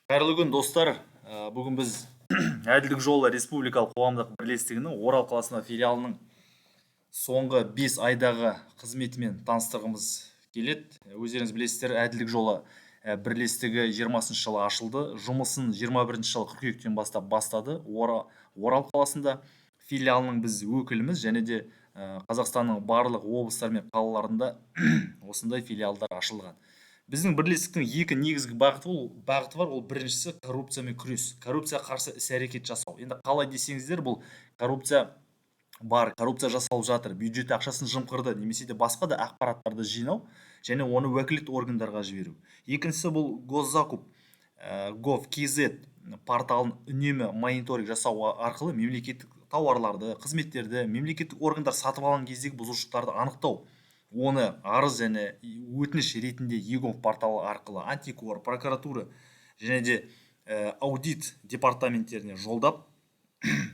Қайырлы күн достар. Бүгін біз Әділдік жолы республикалық қоғамдық бірлестігінің Орал қаласындағы филиалының соңғы 5 айдағы қызметімен таныстырғымыз келеді. Өздеріңіз білесіздер, Әділдік жолы бірлестігі 20-шы жылы ашылды. Жұмысын 21-ші жылы қыркүйектен бастап бастады. Орал қаласында филиалының біз өкіліміз, және де Қазақстанның барлық облыстары мен қалаларында осындай филиалдар ашылған. Біздің бірлестіктің екі негізгі бағыты бар. Ол біріншісі коррупциямен күрес, коррупция қарсы іс-әрекет жасау. Енді қалай десеңіздер, бұл коррупция коррупция жасалып жатыр, бюджет ақшасын жымқырды, немесе де басқа да ақпараттарды жинау және оны уәкілетті органдарға жіберу. Екіншісі бұл госзакуп gov.kz порталын үнемі мониторинг жасау арқылы мемлекеттік тауарларды, қызметтерді мемлекеттік органдар сатып алған кездегі бұзушылықтарды анықтау, оны арыз және өтініш ретінде егов порталы арқылы антикор, прокуратура және де аудит департаменттеріне жолдап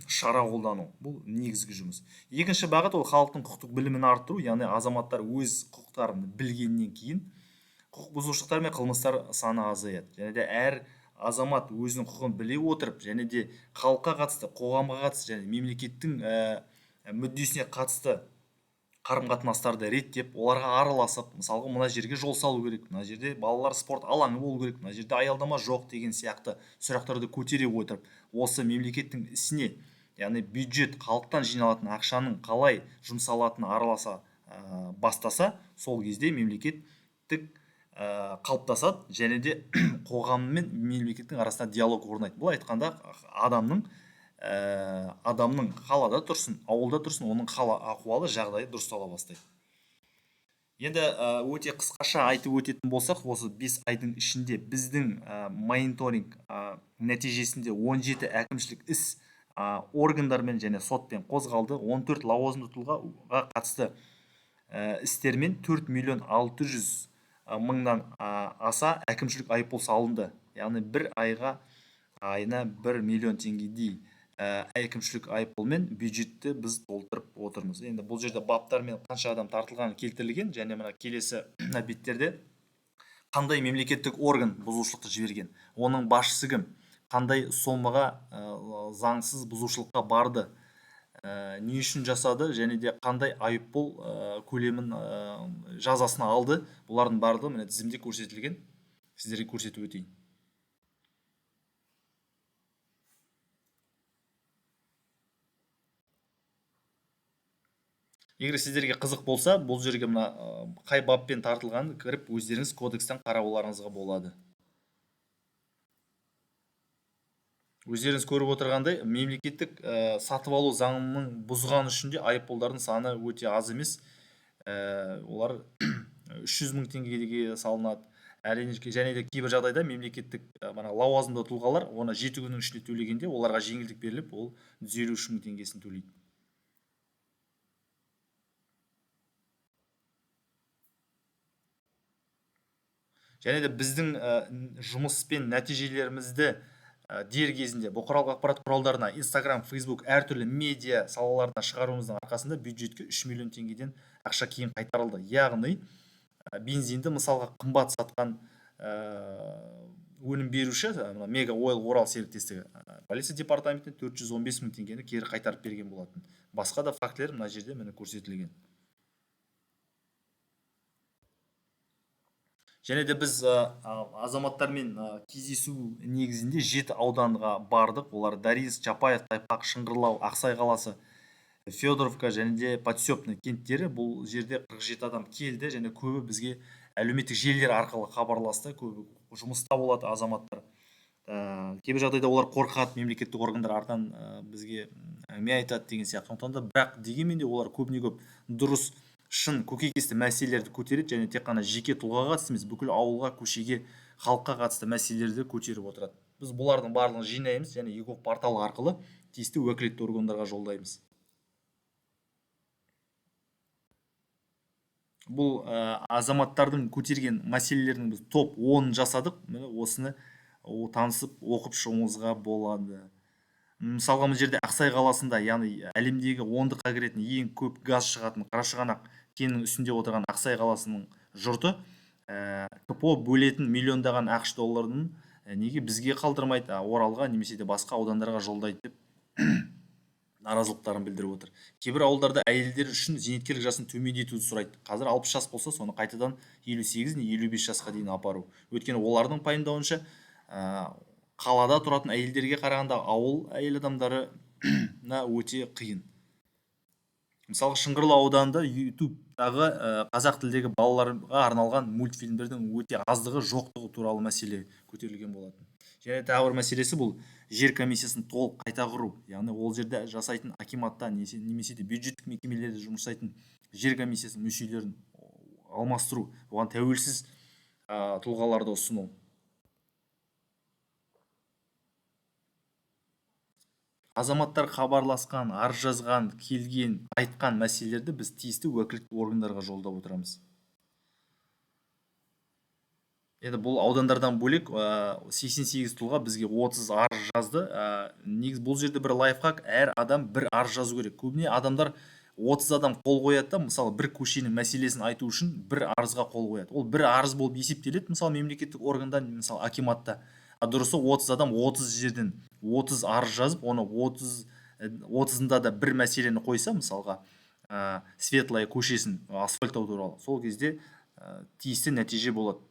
шара қолдану. Бұл негізгі жұмыс. Екінші бағыт ол халықтың құқықтық білімін арттыру, яғни азаматтар өз құқықтарын білгеннен кейін құқық бұзушылықтар мен қылмыстар саны азаяды. Және де әр азамат өзінің құқығын біле отырып, және де халыққа қатысты, қоғамға қатысты және мемлекеттің мүддесіне қатысты қарым-қатынастарды реттеп, оларға араласып, мысалға мына жерге жол салу керек, мына жерде балалар спорт алаңы болу керек, мына жерде аялдама жоқ деген сияқты сұрақтарды көтере отырып, осы мемлекеттің ісіне, яғни бюджет, халықтан жиналатын ақшаның қалай жұмсалатыны араласа бастаса, сол кезде мемлекеттік қалыптасады, және де қоғам мен мемлекеттің арасында диалог орнайды. Бұл айтқанда адамның қалада тұрсын, ауылда тұрсын, оның қала ахуалы, жағдайы дұрыстала бастайды. Енді өте қысқаша айтып өтетін болсақ, осы 5 айдың ішінде біздің мониторинг нәтижесінде 17 әкімшілік іс органдармен және сотпен қозғалды. 14 лауазымды тұлғаға қатысты істермен 4 миллион 600 мыңнан аса әкімшілік айыппұл салынды. Яғни бір айына 1 миллион теңгедей әкімшілік айыппұлмен бюджетті біз толтырып отырмыз. Енді бұл жерде баптармен қанша адам тартылғаны келтірілген, және мына келесі беттерде қандай мемлекеттік орган бұзушылықты жіберген, оның басшысы кім, қандай сомаға заңсыз бұзушылыққа барды, не үшін жасады, және де қандай айыппұл көлемін жазасын алды. Бұлардың барлығы міне тізімде көрсетілген. Сіздерге көрсетіп өтейін. Егер сіздерге қызық болса, бұл жерге мына қай баппен тартылғанын кіріп өздеріңіз кодекстен қарауларыңызға болады. Өздеріңіз көріп отырғандай, мемлекеттік сатып алу заңының бұзған үшін де айыппұлдардың саны өте аз емес. Олар 300 мың теңгеге салынады. Әрине, және де кейбір жағдайда мемлекеттік лауазымды тұлғалар оны 7 күннің ішінде төлегенде оларға жеңілдік беріліп, ол 153 мың теңгесін төлейді. Және де біздің жұмыспен нәтижелерімізді дер кезінде бұқаралық ақпарат құралдарына, Instagram, Facebook, әртүрлі медиа салаларына шығаруымыздың арқасында бюджетке 3 миллион теңгеден ақша кейін қайтарылды. Яғни бензинді мысалға қымбат сатқан өнім беруші, Мега Ойл Орал серіктестігі, полиция департаментіне 415 мың теңгені кері қайтарып берген болатын. Басқа да фактілер мына жерде міне көрсетілген. Және де біз азаматтармен кездесу негізінде 7 ауданға бардық. Олар Дарис, Чапаев, Тайпақ, Шыңғырлау, Ақсай қаласы, Федоровка және де Подсепный кенттері. Бұл жерде 47 адам келді, және көбі бізге әлеуметтік желілер арқылы хабарласты. Көбі жұмыста болады азаматтар. Кейбір жағдайда олар қорқады, мемлекеттік органдар артынан бізге әңгіме айтады деген сияқты. Сондықтан да, бірақ дегенмен де олар көбіне көп дұрыс, шын көкейкесті мәселелерді көтереді, және тек қана жеке тұлғаға қатысты емес, бүкіл ауылға, көшеге, халыққа қатысты мәселелерді көтеріп отырады. Біз бұлардың барлығын жинаймыз, және егов порталы арқылы тиісті уәкілетті органдарға жолдаймыз. Бұл азаматтардың көтерген мәселелердің біз топ 10 жасадық. Осыны танысып оқып шығуыңызға болады. Мысалға мына жерде Ақсай қаласында, яғни әлемдегі 10-ға кіретін ең көп газ шығатын Қарашығанақ кенінің үстінде отырған Ақсай қаласының жұрты КПО бөлетін миллиондаған ақш долларының неге бізге қалдырмайды, Оралға немесе де басқа аудандарға жолдайды деп наразылықтарын білдіріп отыр. Кейбір ауылдарда әйелдер үшін зейнеткерлік жасын төмендетуді сұрайды. Қазір 60 жас болса, соны қайтадан 58 не 55 жасқа дейін апару. Өйткені олардың пайымдауынша қалада тұратын әйелдерге қарағанда ауыл әйел адамдары өте қиын. Мысалы, Шыңғырлау ауданында ютубтағы қазақ тілдегі балаларға арналған мультфильмдердің өте аздығы жоқтығы туралы мәселе көтерілген болатын. Және тағы бір мәселесі бұл жер комиссиясын толық қайта құру. Яғни ол жерде жасайтын акиматта немесе де бюджеттік мекемелерде жұмыс жасайтын жер комиссиясының мүшелерін алмастыру, оған тәуелсіз тұлғаларды ұсыну. Азаматтар хабарласқан, арыз жазған, келген, айтқан мәселелерді біз тиісті уәкілетті органдарға жолдап отырамыз. Енді бұл аудандардан бөлек 88 тұлға бізге 30 арыз жазды. Негіз бұл жерде бір лайфхак, әр адам бір арыз жазу керек. Көбіне адамдар 30 адам қол қояды да, мысалы бір көшенің мәселесін айту үшін бір арызға қол қояды. Ол бір арыз болып есептеледі, мысалы мемлекеттік органда, мысалы акиматта. Дұрысы 30 адам 30 жерден 30 арыз жазып, оны 30-ында да бір мәселені қойса, мысалға Светлая көшесін асфальттау туралы, сол кезде тиісті нәтиже болады.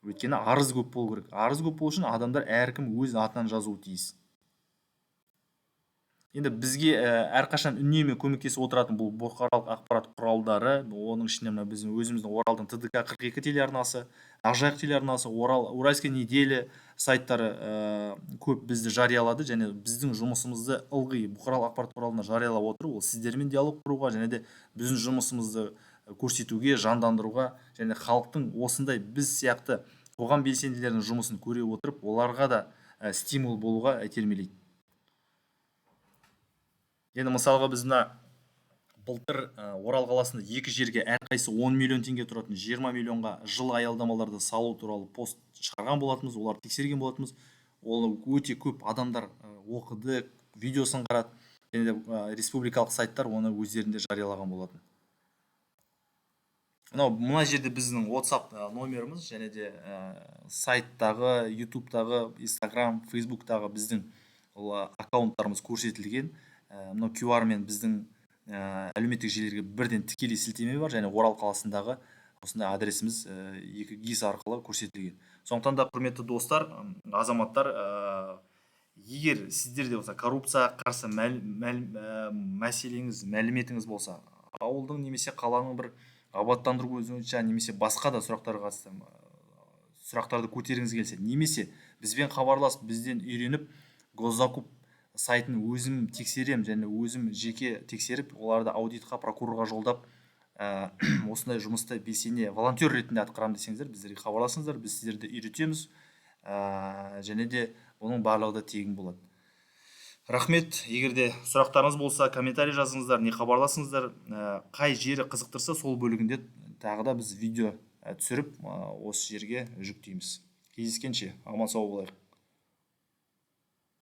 Өйткені арыз көп болу керек. Арыз көп болу үшін адамдар әркім өз атынан жазуы тиіс. Енді бізге әрқашан үнемі көмектесіп отыратын бұл бұқаралық ақпарат құралдары, оның ішінде біздің өзіміздің Оралдың ТДК 42 телеарнасы, Ақжайық телеарнасы, Уральская неделя сайттары көп бізді жариялады, және біздің жұмысымызды ылғи бұқаралық ақпарат құралына жариялап отыр. Ол сіздермен диалог құруға, және де біздің жұмысымызды көрсетуге, жандандыруға, және халықтың осындай біз сияқты қоғам белсенділерінің жұмысын көре отырып, оларға да стимул болуға итермелейді. Енді мысалға біз былтыр Орал қаласында 2 жерге әрқайсысы 10 миллион теңге тұратын 20 миллионға жыл аялдамаларды салу туралы пост шығарған болатынбыз, олар тексерген болатынбыз. Ол өте көп адамдар оқыды, видеосын қарады, және де республикалық сайттар оны өздерінде жариялаған болатын. Мына жерде біздің WhatsApp номеріміз, және де сайттағы, ютубтағы, Instagram, Facebooktағы біздің аккаунттарымыз көрсетілген. Мынау QR мен біздің әлеуметтік желілерге бірден тікелей сілтеме бар, және Орал қаласындағы осындай адресіміз 2 GIS арқылы көрсетілген. Сондықтан да, құрметті достар, азаматтар, егер сіздерде болса коррупция қарсы мәселеңіз, мәліметіңіз болса, ауылдың немесе қаланың бір абаттандыру бойынша немесе басқа да сұрақтарға қатысты сұрақтарды көтергіңіз келсе, немесе бізбен хабарласып, бізден үйреніп, госзакуп сайтын өзім тексерем, және өзім жеке тексеріп, оларды аудитқа, прокурорға жолдап, осындай жұмысты белсене волонтер ретінде атқарам десеңіздер, біздерге хабарласыңыздар, біз сіздерді үйретеміз, және де оның барлығы да тегін болады. Рахмет. Егерде сұрақтарыңыз болса, комментарий жазыңыздар, не хабарласыңыздар. Қай жері қызықтырса, сол бөлігінде тағы да біз видео түсіріп, осы жерге жүктейміз. Кездескенше аман сау болайық.